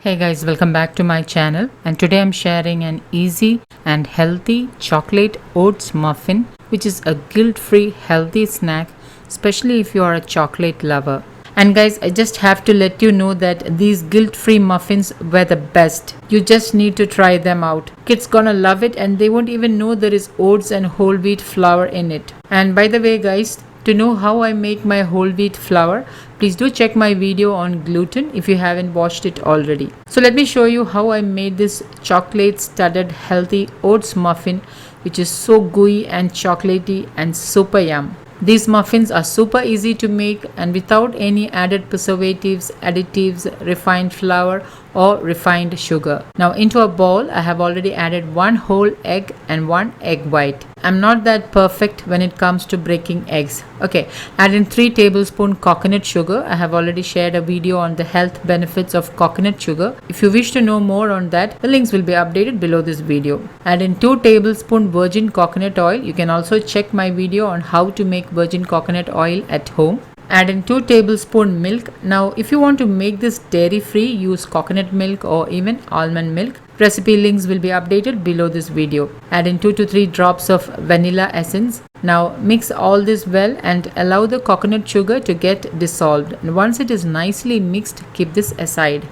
Hey guys, welcome back to my channel, and today I'm sharing an easy and healthy chocolate oats muffin, which is a guilt-free healthy snack, especially if you are a chocolate lover. And guys, I just have to let you know that these guilt-free muffins were the best. You just need to try them out. Kids gonna love it and they won't even know there is oats and whole wheat flour in it. And by the way guys, to know how I make my whole wheat flour, please do check my video on gluten if you haven't watched it already. So let me show you how I made this chocolate studded healthy oats muffin, which is so gooey and chocolatey and super yum. These muffins are super easy to make and without any added preservatives, additives, refined flour or refined sugar. Now into a bowl, I have already added 1 whole egg and 1 egg white. I'm not that perfect when it comes to breaking eggs. Okay, add in 3 tablespoons coconut sugar. I have already shared a video on the health benefits of coconut sugar. If you wish to know more on that, the links will be updated below this video. Add in 2 tablespoons virgin coconut oil. You can also check my video on how to make virgin coconut oil at home. Add in 2 tablespoons milk. Now if you want to make this dairy free, use coconut milk or even almond milk. Recipe links will be updated below this video. Add in 2 to 3 drops of vanilla essence. Now mix all this well and allow the coconut sugar to get dissolved. And once it is nicely mixed, keep this aside.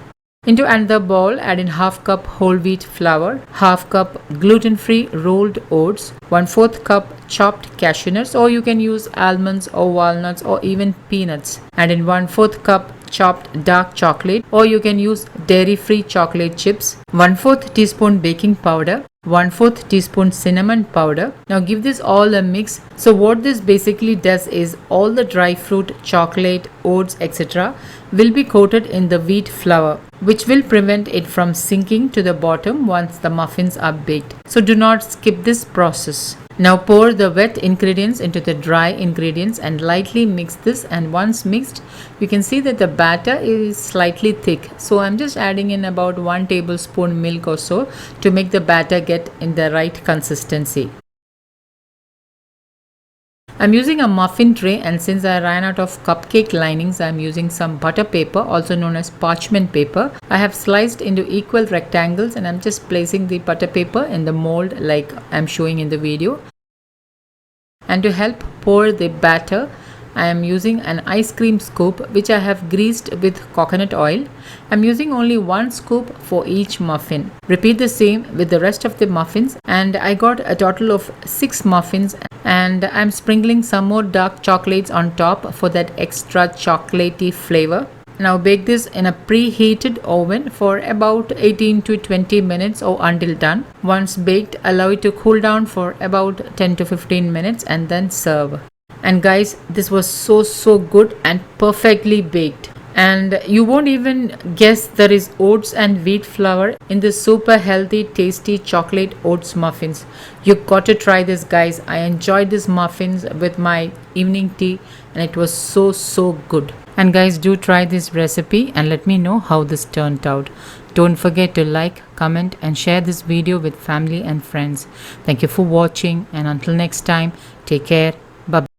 Into another bowl, add in half cup whole wheat flour, half cup gluten-free rolled oats, 1/4 cup chopped cashew nuts, or you can use almonds or walnuts or even peanuts. Add in 1/4 cup chopped dark chocolate, or you can use dairy-free chocolate chips, 1/4 teaspoon baking powder, 1/4 teaspoon cinnamon powder. Now give this all a mix. So what this basically does is all the dry fruit, chocolate, oats, etc. will be coated in the wheat flour, which will prevent it from sinking to the bottom once the muffins are baked. So do not skip this process. Now pour the wet ingredients into the dry ingredients and lightly mix this, and once mixed, you can see that the batter is slightly thick. So I'm just adding in about 1 tablespoon milk or so to make the batter get in the right consistency. I'm using a muffin tray, and since I ran out of cupcake linings, I'm using some butter paper, also known as parchment paper. I have sliced into equal rectangles and I'm just placing the butter paper in the mold like I'm showing in the video. And to help pour the batter, I am using an ice cream scoop which I have greased with coconut oil. I'm using only 1 scoop for each muffin. Repeat the same with the rest of the muffins, and I got a total of 6 muffins, and I'm sprinkling some more dark chocolates on top for that extra chocolatey flavor. Now bake this in a preheated oven for about 18 to 20 minutes or until done. Once baked, allow it to cool down for about 10 to 15 minutes and then serve. And guys, this was so good and perfectly baked. And you won't even guess there is oats and wheat flour in this super healthy, tasty chocolate oats muffins. You got to try this guys. I enjoyed these muffins with my evening tea and it was so good. And guys, do try this recipe and let me know how this turned out. Don't forget to like, comment and share this video with family and friends. Thank you for watching, and until next time, take care. Bye.